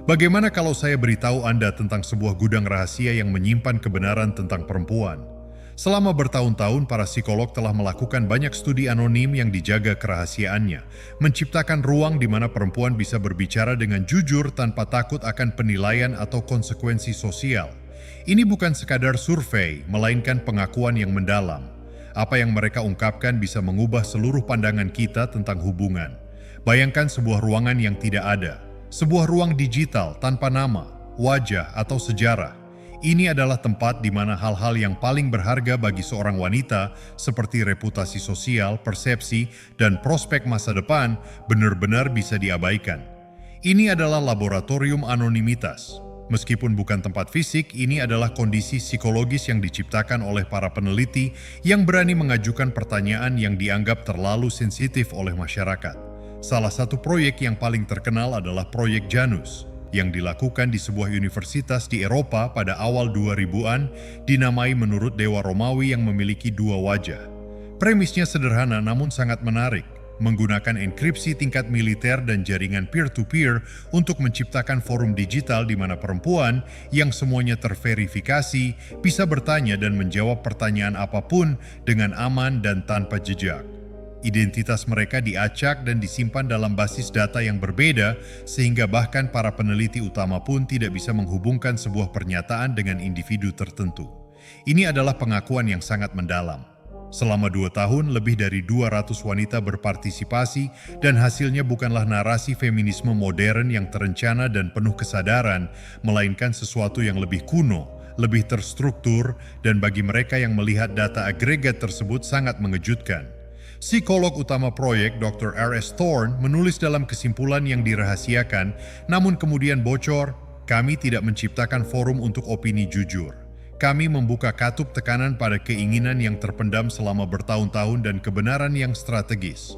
Bagaimana kalau saya beritahu Anda tentang sebuah gudang rahasia yang menyimpan kebenaran tentang perempuan? Selama bertahun-tahun, para psikolog telah melakukan banyak studi anonim yang dijaga kerahasiaannya, menciptakan ruang di mana perempuan bisa berbicara dengan jujur tanpa takut akan penilaian atau konsekuensi sosial. Ini bukan sekadar survei, melainkan pengakuan yang mendalam. Apa yang mereka ungkapkan bisa mengubah seluruh pandangan kita tentang hubungan. Bayangkan sebuah ruangan yang tidak ada. Sebuah ruang digital tanpa nama, wajah, atau sejarah. Ini adalah tempat di mana hal-hal yang paling berharga bagi seorang wanita seperti reputasi sosial, persepsi, dan prospek masa depan benar-benar bisa diabaikan. Ini adalah laboratorium anonimitas. Meskipun bukan tempat fisik, ini adalah kondisi psikologis yang diciptakan oleh para peneliti yang berani mengajukan pertanyaan yang dianggap terlalu sensitif oleh masyarakat. Salah satu proyek yang paling terkenal adalah proyek Janus, yang dilakukan di sebuah universitas di Eropa pada awal 2000-an, dinamai menurut Dewa Romawi yang memiliki dua wajah. Premisnya sederhana namun sangat menarik, menggunakan enkripsi tingkat militer dan jaringan peer-to-peer untuk menciptakan forum digital di mana perempuan yang semuanya terverifikasi bisa bertanya dan menjawab pertanyaan apapun dengan aman dan tanpa jejak. Identitas mereka diacak dan disimpan dalam basis data yang berbeda, sehingga bahkan para peneliti utama pun tidak bisa menghubungkan sebuah pernyataan dengan individu tertentu. Ini adalah pengakuan yang sangat mendalam. Selama 2 tahun, lebih dari 200 wanita berpartisipasi, dan hasilnya bukanlah narasi feminisme modern yang terencana dan penuh kesadaran, melainkan sesuatu yang lebih kuno, lebih terstruktur, dan bagi mereka yang melihat data agregat tersebut sangat mengejutkan. Psikolog utama proyek Dr. R.S. Thorne menulis dalam kesimpulan yang dirahasiakan, namun kemudian bocor, kami tidak menciptakan forum untuk opini jujur. Kami membuka katup tekanan pada keinginan yang terpendam selama bertahun-tahun dan kebenaran yang strategis.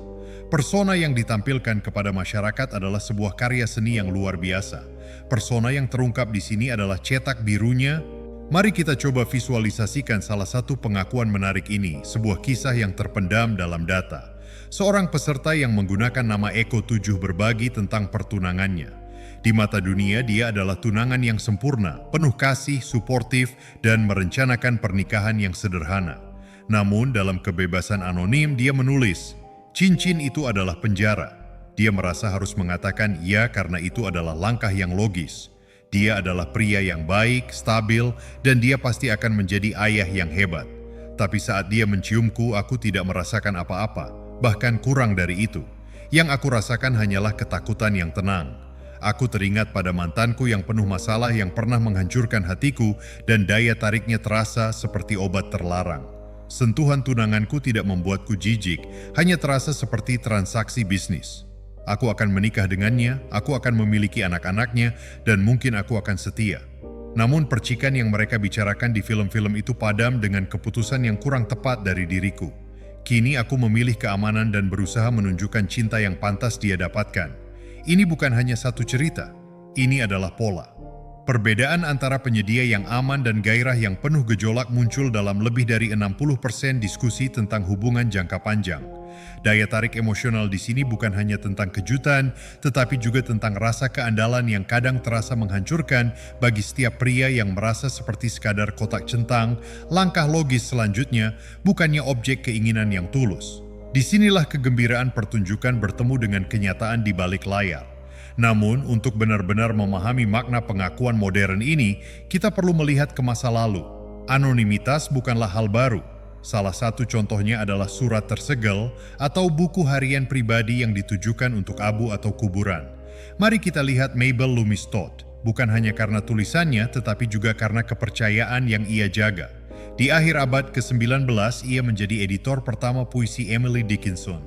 Persona yang ditampilkan kepada masyarakat adalah sebuah karya seni yang luar biasa. Persona yang terungkap di sini adalah cetak birunya. Mari kita coba visualisasikan salah satu pengakuan menarik ini, sebuah kisah yang terpendam dalam data. Seorang peserta yang menggunakan nama Eko 7 berbagi tentang pertunangannya. Di mata dunia, dia adalah tunangan yang sempurna, penuh kasih, suportif, dan merencanakan pernikahan yang sederhana. Namun, dalam kebebasan anonim, dia menulis, cincin itu adalah penjara. Dia merasa harus mengatakan iya karena itu adalah langkah yang logis. Dia adalah pria yang baik, stabil, dan dia pasti akan menjadi ayah yang hebat. Tapi saat dia menciumku, aku tidak merasakan apa-apa, bahkan kurang dari itu. Yang aku rasakan hanyalah ketakutan yang tenang. Aku teringat pada mantanku yang penuh masalah yang pernah menghancurkan hatiku, dan daya tariknya terasa seperti obat terlarang. Sentuhan tunanganku tidak membuatku jijik, hanya terasa seperti transaksi bisnis. Aku akan menikah dengannya, aku akan memiliki anak-anaknya, dan mungkin aku akan setia. Namun percikan yang mereka bicarakan di film-film itu padam dengan keputusan yang kurang tepat dari diriku. Kini aku memilih keamanan dan berusaha menunjukkan cinta yang pantas dia dapatkan. Ini bukan hanya satu cerita, ini adalah pola. Perbedaan antara penyedia yang aman dan gairah yang penuh gejolak muncul dalam lebih dari 60% diskusi tentang hubungan jangka panjang. Daya tarik emosional di sini bukan hanya tentang kejutan, tetapi juga tentang rasa keandalan yang kadang terasa menghancurkan bagi setiap pria yang merasa seperti sekadar kotak centang. Langkah logis selanjutnya bukannya objek keinginan yang tulus. Disinilah kegembiraan pertunjukan bertemu dengan kenyataan di balik layar. Namun, untuk benar-benar memahami makna pengakuan modern ini, kita perlu melihat ke masa lalu. Anonimitas bukanlah hal baru. Salah satu contohnya adalah surat tersegel atau buku harian pribadi yang ditujukan untuk abu atau kuburan. Mari kita lihat Mabel Loomis Todd, bukan hanya karena tulisannya tetapi juga karena kepercayaan yang ia jaga. Di akhir abad ke-19, ia menjadi editor pertama puisi Emily Dickinson.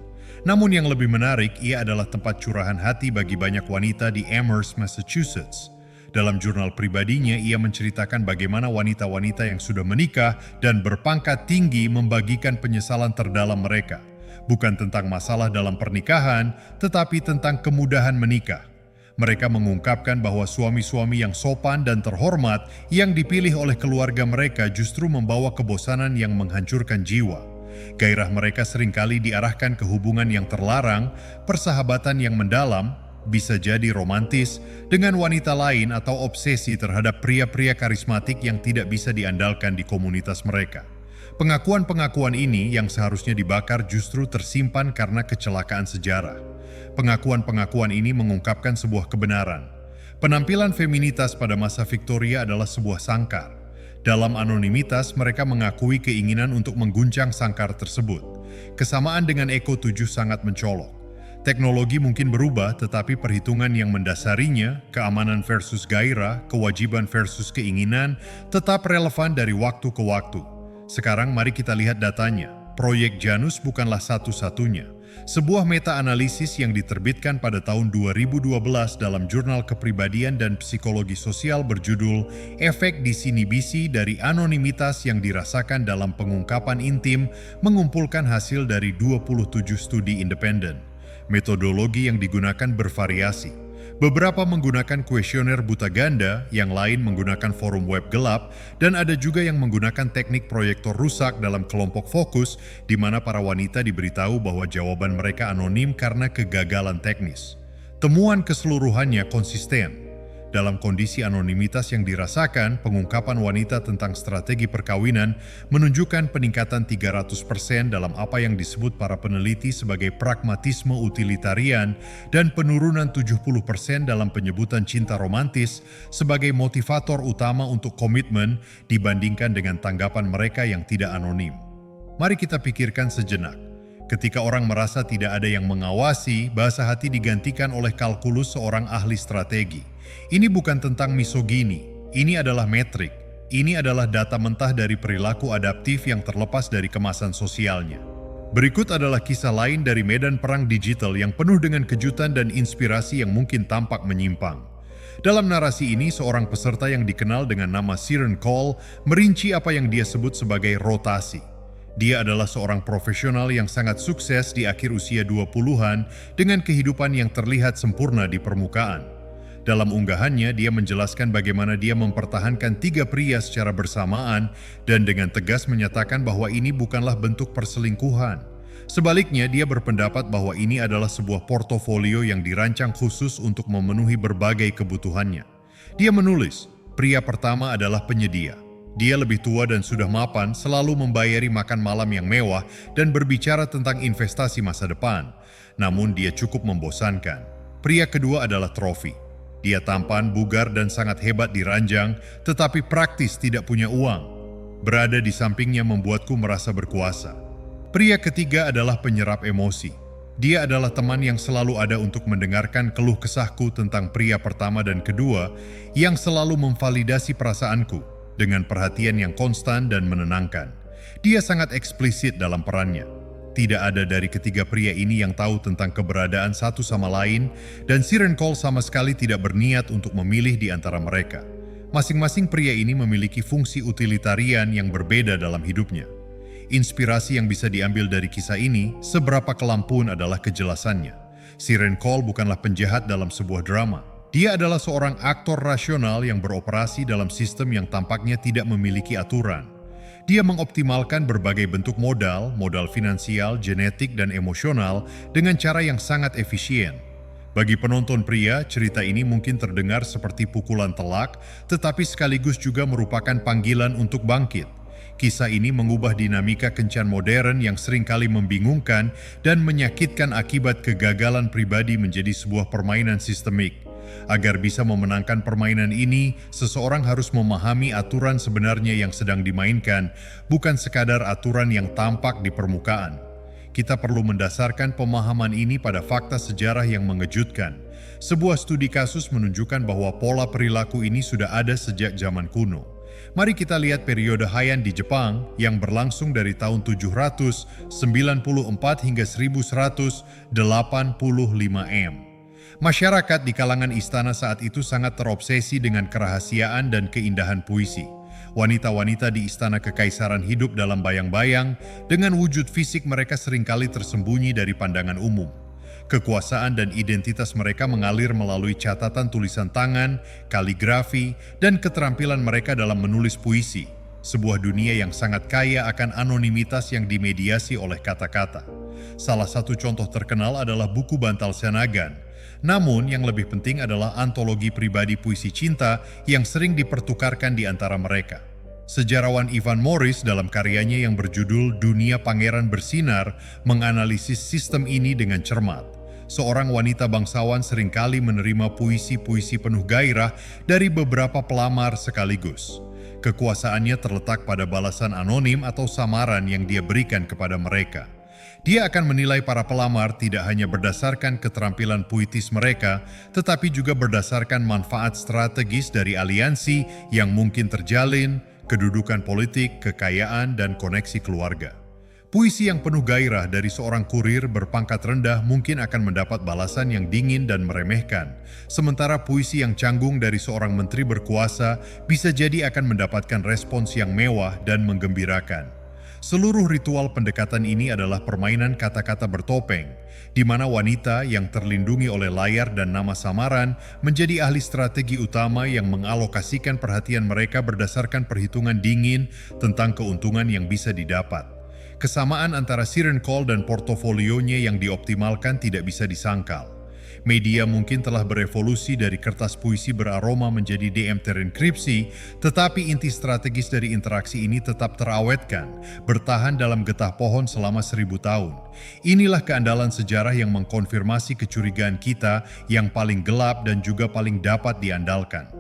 Namun yang lebih menarik, ia adalah tempat curahan hati bagi banyak wanita di Amherst, Massachusetts. Dalam jurnal pribadinya, ia menceritakan bagaimana wanita-wanita yang sudah menikah dan berpangkat tinggi membagikan penyesalan terdalam mereka. Bukan tentang masalah dalam pernikahan, tetapi tentang kemudahan menikah. Mereka mengungkapkan bahwa suami-suami yang sopan dan terhormat yang dipilih oleh keluarga mereka justru membawa kebosanan yang menghancurkan jiwa. Gairah mereka seringkali diarahkan ke hubungan yang terlarang, persahabatan yang mendalam, bisa jadi romantis dengan wanita lain atau obsesi terhadap pria-pria karismatik yang tidak bisa diandalkan di komunitas mereka. Pengakuan-pengakuan ini yang seharusnya dibakar justru tersimpan karena kecelakaan sejarah. Pengakuan-pengakuan ini mengungkapkan sebuah kebenaran. Penampilan feminitas pada masa Victoria adalah sebuah sangkar. Dalam anonimitas, mereka mengakui keinginan untuk mengguncang sangkar tersebut. Kesamaan dengan Eco 7 sangat mencolok. Teknologi mungkin berubah, tetapi perhitungan yang mendasarinya, keamanan versus gairah, kewajiban versus keinginan, tetap relevan dari waktu ke waktu. Sekarang mari kita lihat datanya. Proyek Janus bukanlah satu-satunya. Sebuah meta-analisis yang diterbitkan pada tahun 2012 dalam Jurnal Kepribadian dan Psikologi Sosial berjudul Efek Disinibisi dari Anonimitas yang Dirasakan dalam Pengungkapan Intim mengumpulkan hasil dari 27 studi independen. Metodologi yang digunakan bervariasi. Beberapa menggunakan kuesioner buta ganda, yang lain menggunakan forum web gelap, dan ada juga yang menggunakan teknik proyektor rusak dalam kelompok fokus, di mana para wanita diberitahu bahwa jawaban mereka anonim karena kegagalan teknis. Temuan keseluruhannya konsisten. Dalam kondisi anonimitas yang dirasakan, pengungkapan wanita tentang strategi perkawinan menunjukkan peningkatan 300% dalam apa yang disebut para peneliti sebagai pragmatisme utilitarian dan penurunan 70% dalam penyebutan cinta romantis sebagai motivator utama untuk komitmen dibandingkan dengan tanggapan mereka yang tidak anonim. Mari kita pikirkan sejenak. Ketika orang merasa tidak ada yang mengawasi, bahasa hati digantikan oleh kalkulus seorang ahli strategi. Ini bukan tentang misogini, ini adalah metrik. Ini adalah data mentah dari perilaku adaptif yang terlepas dari kemasan sosialnya. Berikut adalah kisah lain dari medan perang digital yang penuh dengan kejutan dan inspirasi yang mungkin tampak menyimpang. Dalam narasi ini, seorang peserta yang dikenal dengan nama Siren Cole merinci apa yang dia sebut sebagai rotasi. Dia adalah seorang profesional yang sangat sukses di akhir usia 20-an dengan kehidupan yang terlihat sempurna di permukaan. Dalam unggahannya, dia menjelaskan bagaimana dia mempertahankan 3 pria secara bersamaan dan dengan tegas menyatakan bahwa ini bukanlah bentuk perselingkuhan. Sebaliknya, dia berpendapat bahwa ini adalah sebuah portofolio yang dirancang khusus untuk memenuhi berbagai kebutuhannya. Dia menulis, pria pertama adalah penyedia. Dia lebih tua dan sudah mapan, selalu membayari makan malam yang mewah dan berbicara tentang investasi masa depan. Namun dia cukup membosankan. Pria kedua adalah trofi. Dia tampan, bugar, dan sangat hebat di ranjang, tetapi praktis tidak punya uang. Berada di sampingnya membuatku merasa berkuasa. Pria ketiga adalah penyerap emosi. Dia adalah teman yang selalu ada untuk mendengarkan keluh kesahku tentang pria pertama dan kedua, yang selalu memvalidasi perasaanku dengan perhatian yang konstan dan menenangkan. Dia sangat eksplisit dalam perannya. Tidak ada dari ketiga pria ini yang tahu tentang keberadaan satu sama lain, dan Siren Cole sama sekali tidak berniat untuk memilih di antara mereka. Masing-masing pria ini memiliki fungsi utilitarian yang berbeda dalam hidupnya. Inspirasi yang bisa diambil dari kisah ini, seberapa kelam pun adalah kejelasannya. Siren Cole bukanlah penjahat dalam sebuah drama. Dia adalah seorang aktor rasional yang beroperasi dalam sistem yang tampaknya tidak memiliki aturan. Dia mengoptimalkan berbagai bentuk modal finansial, genetik, dan emosional dengan cara yang sangat efisien. Bagi penonton pria, cerita ini mungkin terdengar seperti pukulan telak, tetapi sekaligus juga merupakan panggilan untuk bangkit. Kisah ini mengubah dinamika kencan modern yang seringkali membingungkan dan menyakitkan akibat kegagalan pribadi menjadi sebuah permainan sistemik. Agar bisa memenangkan permainan ini, seseorang harus memahami aturan sebenarnya yang sedang dimainkan, bukan sekadar aturan yang tampak di permukaan. Kita perlu mendasarkan pemahaman ini pada fakta sejarah yang mengejutkan. Sebuah studi kasus menunjukkan bahwa pola perilaku ini sudah ada sejak zaman kuno. Mari kita lihat periode Heian di Jepang yang berlangsung dari tahun 794 hingga 1185 M. Masyarakat di kalangan istana saat itu sangat terobsesi dengan kerahasiaan dan keindahan puisi. Wanita-wanita di istana kekaisaran hidup dalam bayang-bayang, dengan wujud fisik mereka seringkali tersembunyi dari pandangan umum. Kekuasaan dan identitas mereka mengalir melalui catatan tulisan tangan, kaligrafi, dan keterampilan mereka dalam menulis puisi. Sebuah dunia yang sangat kaya akan anonimitas yang dimediasi oleh kata-kata. Salah satu contoh terkenal adalah buku Bantal Senagan. Namun, yang lebih penting adalah antologi pribadi puisi cinta yang sering dipertukarkan di antara mereka. Sejarawan Ivan Morris dalam karyanya yang berjudul Dunia Pangeran Bersinar menganalisis sistem ini dengan cermat. Seorang wanita bangsawan seringkali menerima puisi-puisi penuh gairah dari beberapa pelamar sekaligus. Kekuasaannya terletak pada balasan anonim atau samaran yang dia berikan kepada mereka. Dia akan menilai para pelamar tidak hanya berdasarkan keterampilan puitis mereka, tetapi juga berdasarkan manfaat strategis dari aliansi yang mungkin terjalin, kedudukan politik, kekayaan, dan koneksi keluarga. Puisi yang penuh gairah dari seorang kurir berpangkat rendah mungkin akan mendapat balasan yang dingin dan meremehkan, sementara puisi yang canggung dari seorang menteri berkuasa bisa jadi akan mendapatkan respons yang mewah dan menggembirakan. Seluruh ritual pendekatan ini adalah permainan kata-kata bertopeng, di mana wanita yang terlindungi oleh layar dan nama samaran menjadi ahli strategi utama yang mengalokasikan perhatian mereka berdasarkan perhitungan dingin tentang keuntungan yang bisa didapat. Kesamaan antara siren call dan portofolionya yang dioptimalkan tidak bisa disangkal. Media mungkin telah berevolusi dari kertas puisi beraroma menjadi DM terenkripsi, tetapi inti strategis dari interaksi ini tetap terawetkan, bertahan dalam getah pohon selama 1000 tahun. Inilah keandalan sejarah yang mengkonfirmasi kecurigaan kita yang paling gelap dan juga paling dapat diandalkan.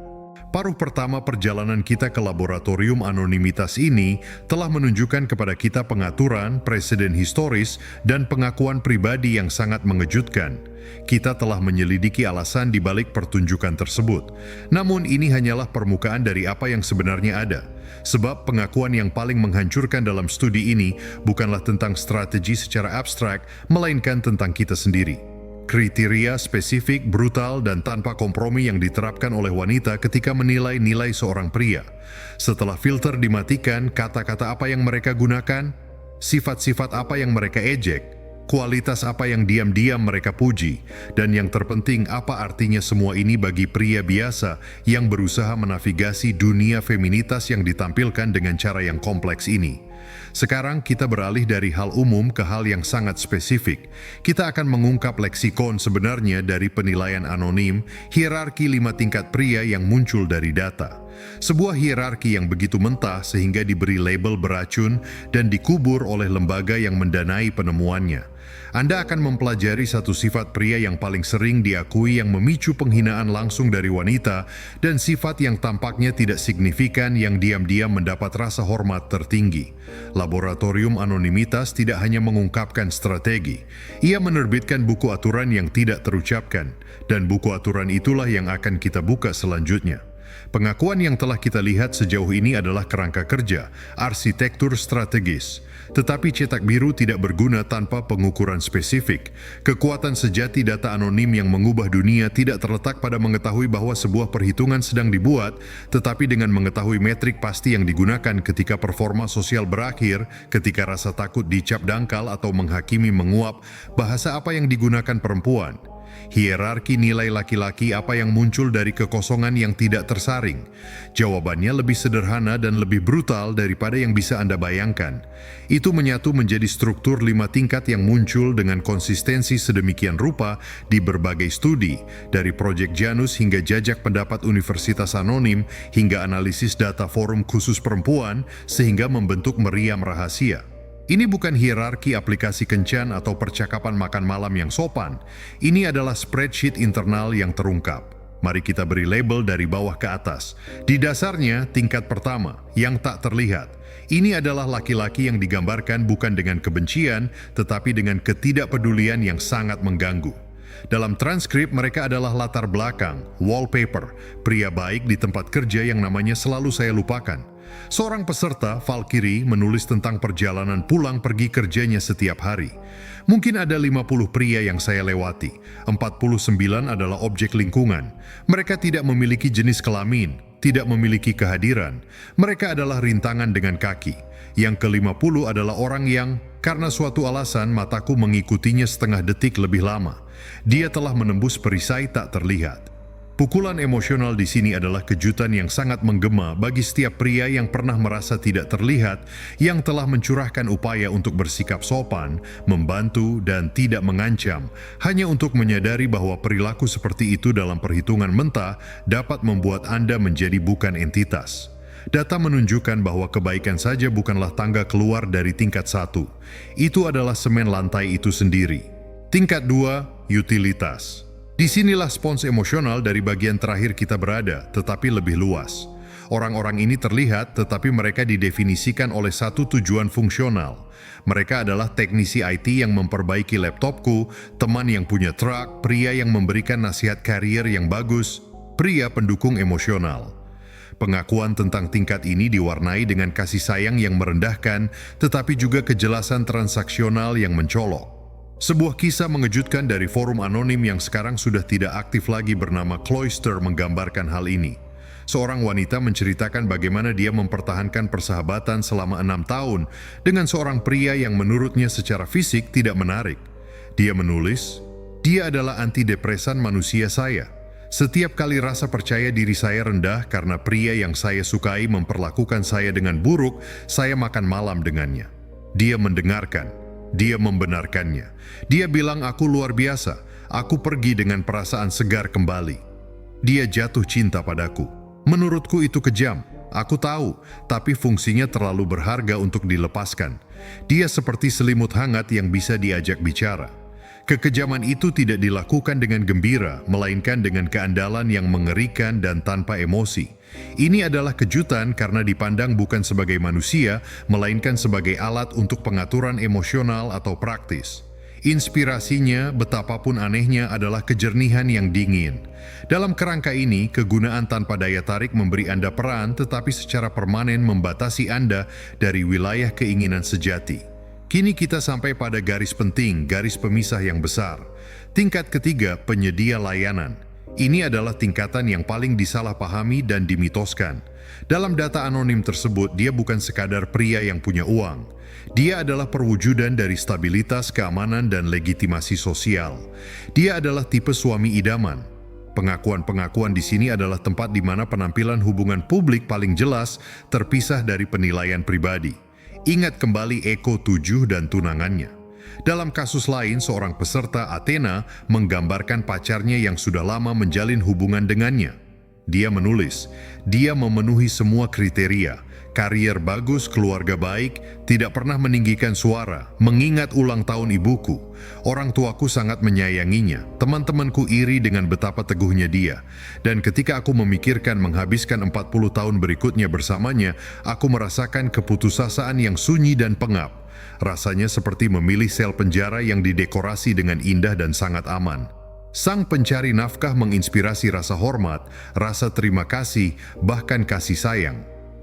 Paruh pertama perjalanan kita ke laboratorium anonimitas ini telah menunjukkan kepada kita pengaturan, presiden historis, dan pengakuan pribadi yang sangat mengejutkan. Kita telah menyelidiki alasan di balik pertunjukan tersebut. Namun ini hanyalah permukaan dari apa yang sebenarnya ada. Sebab pengakuan yang paling menghancurkan dalam studi ini bukanlah tentang strategi secara abstrak, melainkan tentang kita sendiri. Kriteria spesifik, brutal, dan tanpa kompromi yang diterapkan oleh wanita ketika menilai nilai seorang pria. Setelah filter dimatikan, kata-kata apa yang mereka gunakan, sifat-sifat apa yang mereka ejek, kualitas apa yang diam-diam mereka puji, dan yang terpenting apa artinya semua ini bagi pria biasa yang berusaha menavigasi dunia feminitas yang ditampilkan dengan cara yang kompleks ini. Sekarang kita beralih dari hal umum ke hal yang sangat spesifik. Kita akan mengungkap leksikon sebenarnya dari penilaian anonim, hierarki 5 tingkat pria yang muncul dari data. Sebuah hierarki yang begitu mentah sehingga diberi label beracun dan dikubur oleh lembaga yang mendanai penemuannya. Anda akan mempelajari satu sifat pria yang paling sering diakui yang memicu penghinaan langsung dari wanita dan sifat yang tampaknya tidak signifikan yang diam-diam mendapat rasa hormat tertinggi. Laboratorium anonimitas tidak hanya mengungkapkan strategi, ia menerbitkan buku aturan yang tidak terucapkan, dan buku aturan itulah yang akan kita buka selanjutnya. Pengakuan yang telah kita lihat sejauh ini adalah kerangka kerja, arsitektur strategis. Tetapi cetak biru tidak berguna tanpa pengukuran spesifik. Kekuatan sejati data anonim yang mengubah dunia tidak terletak pada mengetahui bahwa sebuah perhitungan sedang dibuat, tetapi dengan mengetahui metrik pasti yang digunakan ketika performa sosial berakhir, ketika rasa takut dicap dangkal atau menghakimi menguap, bahasa apa yang digunakan perempuan. Hierarki nilai laki-laki apa yang muncul dari kekosongan yang tidak tersaring? Jawabannya lebih sederhana dan lebih brutal daripada yang bisa Anda bayangkan. Itu menyatu menjadi struktur 5 tingkat yang muncul dengan konsistensi sedemikian rupa di berbagai studi, dari Project Janus hingga jajak pendapat Universitas Anonim hingga analisis data forum khusus perempuan sehingga membentuk meriam rahasia. Ini bukan hierarki aplikasi kencan atau percakapan makan malam yang sopan. Ini adalah spreadsheet internal yang terungkap. Mari kita beri label dari bawah ke atas. Di dasarnya, tingkat pertama, yang tak terlihat. Ini adalah laki-laki yang digambarkan bukan dengan kebencian, tetapi dengan ketidakpedulian yang sangat mengganggu. Dalam transkrip mereka adalah latar belakang, wallpaper, pria baik di tempat kerja yang namanya selalu saya lupakan. Seorang peserta, Valkyrie, menulis tentang perjalanan pulang pergi kerjanya setiap hari. Mungkin ada 50 pria yang saya lewati, 49 adalah objek lingkungan. Mereka tidak memiliki jenis kelamin, tidak memiliki kehadiran. Mereka adalah rintangan dengan kaki. Yang ke-50 adalah orang yang, karena suatu alasan mataku mengikutinya setengah detik lebih lama. Dia telah menembus perisai tak terlihat. Pukulan emosional di sini adalah kejutan yang sangat menggema bagi setiap pria yang pernah merasa tidak terlihat, yang telah mencurahkan upaya untuk bersikap sopan, membantu, dan tidak mengancam, hanya untuk menyadari bahwa perilaku seperti itu dalam perhitungan mentah dapat membuat Anda menjadi bukan entitas. Data menunjukkan bahwa kebaikan saja bukanlah tangga keluar dari tingkat 1. Itu adalah semen lantai itu sendiri. Tingkat 2, utilitas. Disinilah spons emosional dari bagian terakhir kita berada, tetapi lebih luas. Orang-orang ini terlihat, tetapi mereka didefinisikan oleh satu tujuan fungsional. Mereka adalah teknisi IT yang memperbaiki laptopku, teman yang punya truk, pria yang memberikan nasihat karier yang bagus, pria pendukung emosional. Pengakuan tentang tingkat ini diwarnai dengan kasih sayang yang merendahkan, tetapi juga kejelasan transaksional yang mencolok. Sebuah kisah mengejutkan dari forum anonim yang sekarang sudah tidak aktif lagi bernama Cloister menggambarkan hal ini. Seorang wanita menceritakan bagaimana dia mempertahankan persahabatan selama 6 tahun dengan seorang pria yang menurutnya secara fisik tidak menarik. Dia menulis, "Dia adalah antidepresan manusia saya. Setiap kali rasa percaya diri saya rendah karena pria yang saya sukai memperlakukan saya dengan buruk, saya makan malam dengannya. Dia mendengarkan. Dia membenarkannya. Dia bilang aku luar biasa. Aku pergi dengan perasaan segar kembali. Dia jatuh cinta padaku. Menurutku itu kejam. Aku tahu, tapi fungsinya terlalu berharga untuk dilepaskan. Dia seperti selimut hangat yang bisa diajak bicara. Kekejaman itu tidak dilakukan dengan gembira, melainkan dengan keandalan yang mengerikan dan tanpa emosi. Ini adalah kejutan karena dipandang bukan sebagai manusia, melainkan sebagai alat untuk pengaturan emosional atau praktis. Inspirasinya, betapapun anehnya, adalah kejernihan yang dingin. Dalam kerangka ini, kegunaan tanpa daya tarik memberi Anda peran, tetapi secara permanen membatasi Anda dari wilayah keinginan sejati. Kini kita sampai pada garis penting, garis pemisah yang besar. Tingkat ketiga, penyedia layanan. Ini adalah tingkatan yang paling disalahpahami dan dimitoskan. Dalam data anonim tersebut, dia bukan sekadar pria yang punya uang. Dia adalah perwujudan dari stabilitas, keamanan, dan legitimasi sosial. Dia adalah tipe suami idaman. Pengakuan-pengakuan di sini adalah tempat di mana penampilan hubungan publik paling jelas terpisah dari penilaian pribadi. Ingat kembali Eko 7 dan tunangannya. Dalam kasus lain, seorang peserta Athena menggambarkan pacarnya yang sudah lama menjalin hubungan dengannya. Dia menulis, dia memenuhi semua kriteria, karier bagus, keluarga baik, tidak pernah meninggikan suara, mengingat ulang tahun ibuku. Orang tuaku sangat menyayanginya, teman-temanku iri dengan betapa teguhnya dia. Dan ketika aku memikirkan menghabiskan 40 tahun berikutnya bersamanya, aku merasakan keputusasaan yang sunyi dan pengap. Rasanya seperti memilih sel penjara yang didekorasi dengan indah dan sangat aman. Sang pencari nafkah menginspirasi rasa hormat, rasa terima kasih, bahkan kasih sayang.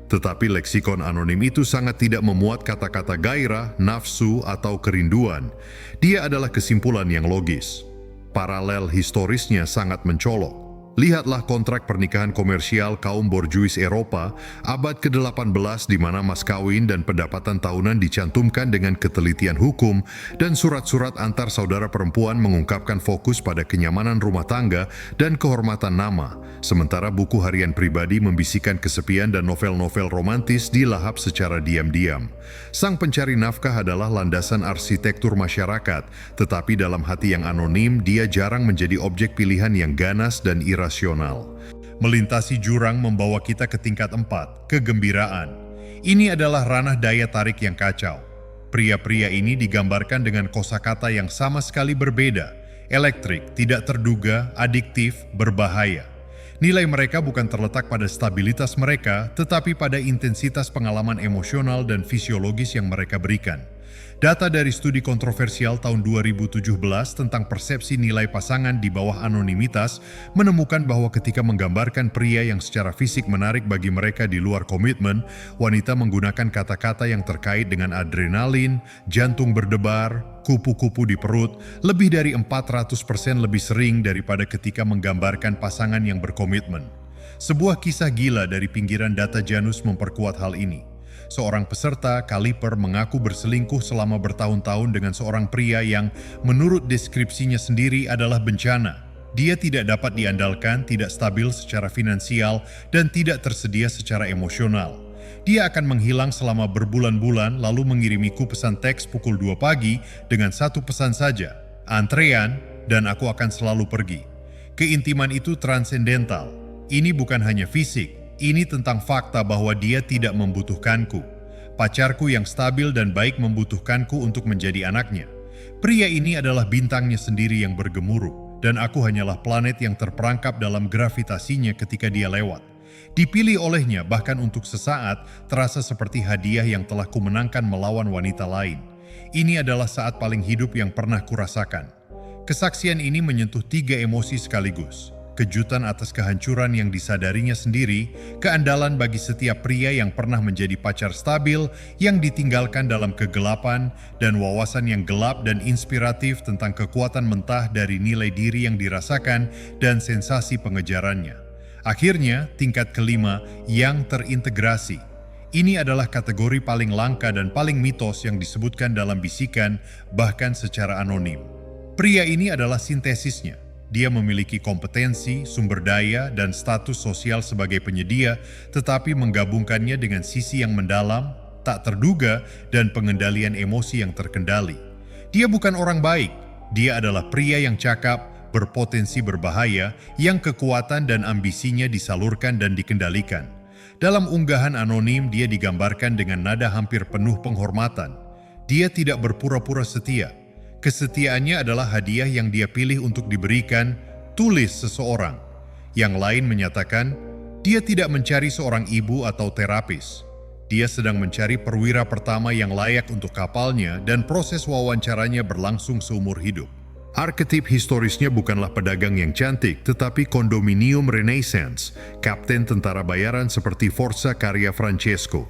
Tetapi leksikon anonim itu sangat tidak memuat kata-kata gairah, nafsu, atau kerinduan. Dia adalah kesimpulan yang logis. Paralel historisnya sangat mencolok. Lihatlah kontrak pernikahan komersial kaum borjuis Eropa abad ke-18 di mana mas kawin dan pendapatan tahunan dicantumkan dengan ketelitian hukum dan surat-surat antar saudara perempuan mengungkapkan fokus pada kenyamanan rumah tangga dan kehormatan nama, sementara buku harian pribadi membisikkan kesepian dan novel-novel romantis dilahap secara diam-diam. Sang pencari nafkah adalah landasan arsitektur masyarakat, tetapi dalam hati yang anonim dia jarang menjadi objek pilihan yang ganas dan irasional. Melintasi jurang membawa kita ke tingkat 4, kegembiraan. Ini adalah ranah daya tarik yang kacau. Pria-pria ini digambarkan dengan kosakata yang sama sekali berbeda, elektrik, tidak terduga, adiktif, berbahaya. Nilai mereka bukan terletak pada stabilitas mereka, tetapi pada intensitas pengalaman emosional dan fisiologis yang mereka berikan. Data dari studi kontroversial tahun 2017 tentang persepsi nilai pasangan di bawah anonimitas menemukan bahwa ketika menggambarkan pria yang secara fisik menarik bagi mereka di luar komitmen, wanita menggunakan kata-kata yang terkait dengan adrenalin, jantung berdebar, kupu-kupu di perut, lebih dari 400% lebih sering daripada ketika menggambarkan pasangan yang berkomitmen. Sebuah kisah gila dari pinggiran data Janus memperkuat hal ini. Seorang peserta, Kaliper, mengaku berselingkuh selama bertahun-tahun dengan seorang pria yang menurut deskripsinya sendiri adalah bencana. Dia tidak dapat diandalkan, tidak stabil secara finansial, dan tidak tersedia secara emosional. Dia akan menghilang selama berbulan-bulan lalu mengirimiku pesan teks pukul 2 pagi dengan satu pesan saja, antrean, dan aku akan selalu pergi. Keintiman itu transendental. Ini bukan hanya fisik, ini tentang fakta bahwa dia tidak membutuhkanku. Pacarku yang stabil dan baik membutuhkanku untuk menjadi anaknya. Pria ini adalah bintangnya sendiri yang bergemuruh, dan aku hanyalah planet yang terperangkap dalam gravitasinya ketika dia lewat. Dipilih olehnya bahkan untuk sesaat terasa seperti hadiah yang telah kumenangkan melawan wanita lain. Ini adalah saat paling hidup yang pernah kurasakan. Kesaksian ini menyentuh 3 emosi sekaligus. Kejutan atas kehancuran yang disadarinya sendiri, keandalan bagi setiap pria yang pernah menjadi pacar stabil, yang ditinggalkan dalam kegelapan, dan wawasan yang gelap dan inspiratif tentang kekuatan mentah dari nilai diri yang dirasakan dan sensasi pengejarannya. Akhirnya, tingkat kelima yang terintegrasi. Ini adalah kategori paling langka dan paling mitos yang disebutkan dalam bisikan, bahkan secara anonim. Pria ini adalah sintesisnya. Dia memiliki kompetensi, sumber daya, dan status sosial sebagai penyedia, tetapi menggabungkannya dengan sisi yang mendalam, tak terduga, dan pengendalian emosi yang terkendali. Dia bukan orang baik, dia adalah pria yang cakap, berpotensi berbahaya, yang kekuatan dan ambisinya disalurkan dan dikendalikan. Dalam unggahan anonim, dia digambarkan dengan nada hampir penuh penghormatan. Dia tidak berpura-pura setia. Kesetiaannya adalah hadiah yang dia pilih untuk diberikan, tulis seseorang. Yang lain menyatakan, dia tidak mencari seorang ibu atau terapis. Dia sedang mencari perwira pertama yang layak untuk kapalnya dan proses wawancaranya berlangsung seumur hidup. Arketip historisnya bukanlah pedagang yang cantik, tetapi kondominium Renaissance, kapten tentara bayaran seperti Forza karya Francesco.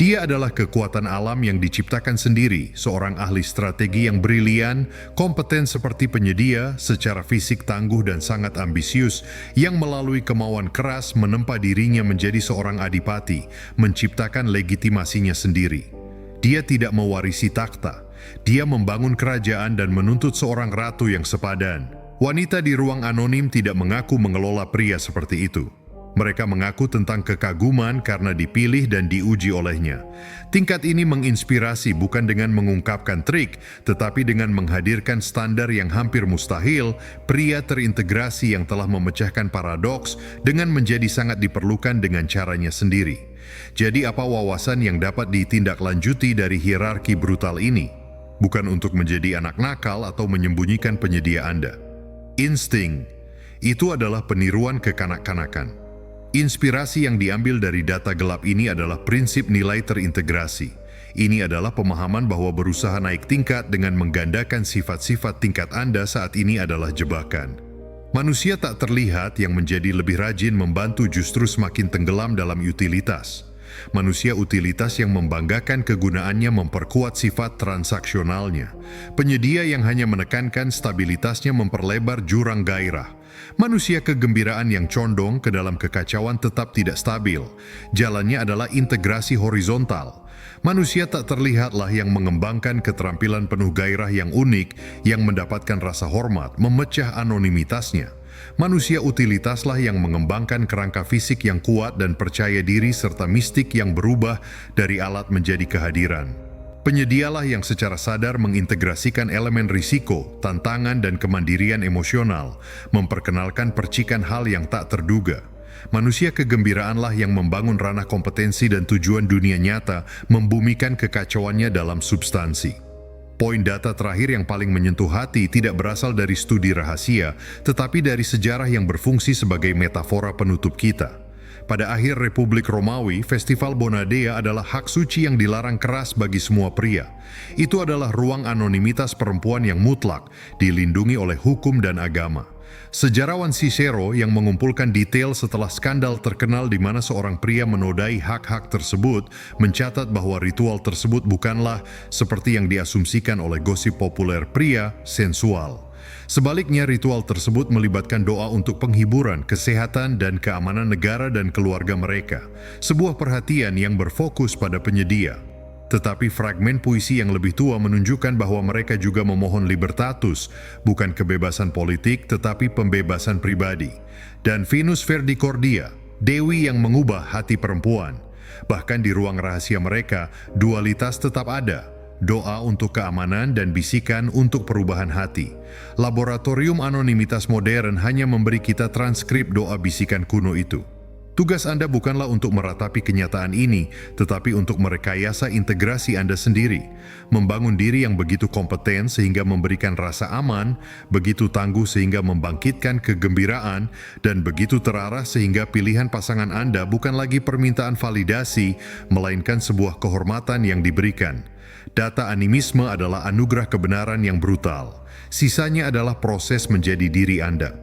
Dia adalah kekuatan alam yang diciptakan sendiri, seorang ahli strategi yang brilian, kompeten seperti penyedia, secara fisik tangguh dan sangat ambisius, yang melalui kemauan keras menempa dirinya menjadi seorang adipati, menciptakan legitimasinya sendiri. Dia tidak mewarisi takhta. Dia membangun kerajaan dan menuntut seorang ratu yang sepadan. Wanita di ruang anonim tidak mengaku mengelola pria seperti itu. Mereka mengaku tentang kekaguman karena dipilih dan diuji olehnya. Tingkat ini menginspirasi bukan dengan mengungkapkan trik, tetapi dengan menghadirkan standar yang hampir mustahil, pria terintegrasi yang telah memecahkan paradoks dengan menjadi sangat diperlukan dengan caranya sendiri. Jadi apa wawasan yang dapat ditindaklanjuti dari hierarki brutal ini? Bukan untuk menjadi anak nakal atau menyembunyikan penyedia Anda. Insting, itu adalah peniruan kekanak-kanakan. Inspirasi yang diambil dari data gelap ini adalah prinsip nilai terintegrasi. Ini adalah pemahaman bahwa berusaha naik tingkat dengan menggandakan sifat-sifat tingkat Anda saat ini adalah jebakan. Manusia tak terlihat yang menjadi lebih rajin membantu justru semakin tenggelam dalam utilitas. Manusia utilitas yang membanggakan kegunaannya memperkuat sifat transaksionalnya. Penyedia yang hanya menekankan stabilitasnya memperlebar jurang gairah. Manusia kegembiraan yang condong ke dalam kekacauan tetap tidak stabil. Jalannya adalah integrasi horizontal. Manusia tak terlihatlah yang mengembangkan keterampilan penuh gairah yang unik, yang mendapatkan rasa hormat, memecah anonimitasnya. Manusia utilitaslah yang mengembangkan kerangka fisik yang kuat dan percaya diri serta mistik yang berubah dari alat menjadi kehadiran. Penyedialah yang secara sadar mengintegrasikan elemen risiko, tantangan dan kemandirian emosional, memperkenalkan percikan hal yang tak terduga. Manusia kegembiraanlah yang membangun ranah kompetensi dan tujuan dunia nyata, membumikan kekacauannya dalam substansi. Poin data terakhir yang paling menyentuh hati tidak berasal dari studi rahasia, tetapi dari sejarah yang berfungsi sebagai metafora penutup kita. Pada akhir Republik Romawi, Festival Bonadea adalah hak suci yang dilarang keras bagi semua pria. Itu adalah ruang anonimitas perempuan yang mutlak, dilindungi oleh hukum dan agama. Sejarawan Cicero yang mengumpulkan detail setelah skandal terkenal di mana seorang pria menodai hak-hak tersebut, mencatat bahwa ritual tersebut bukanlah seperti yang diasumsikan oleh gosip populer pria, sensual. Sebaliknya, ritual tersebut melibatkan doa untuk penghiburan, kesehatan, dan keamanan negara dan keluarga mereka. Sebuah perhatian yang berfokus pada penyedia. Tetapi fragmen puisi yang lebih tua menunjukkan bahwa mereka juga memohon libertatus, bukan kebebasan politik tetapi pembebasan pribadi. Dan Venus Verdicordia, dewi yang mengubah hati perempuan. Bahkan di ruang rahasia mereka, dualitas tetap ada. Doa untuk keamanan dan bisikan untuk perubahan hati. Laboratorium anonimitas modern hanya memberi kita transkrip doa bisikan kuno itu. Tugas Anda bukanlah untuk meratapi kenyataan ini, tetapi untuk merekayasa integrasi Anda sendiri. Membangun diri yang begitu kompeten sehingga memberikan rasa aman, begitu tangguh sehingga membangkitkan kegembiraan, dan begitu terarah sehingga pilihan pasangan Anda bukan lagi permintaan validasi, melainkan sebuah kehormatan yang diberikan. Data animisme adalah anugerah kebenaran yang brutal. Sisanya adalah proses menjadi diri Anda.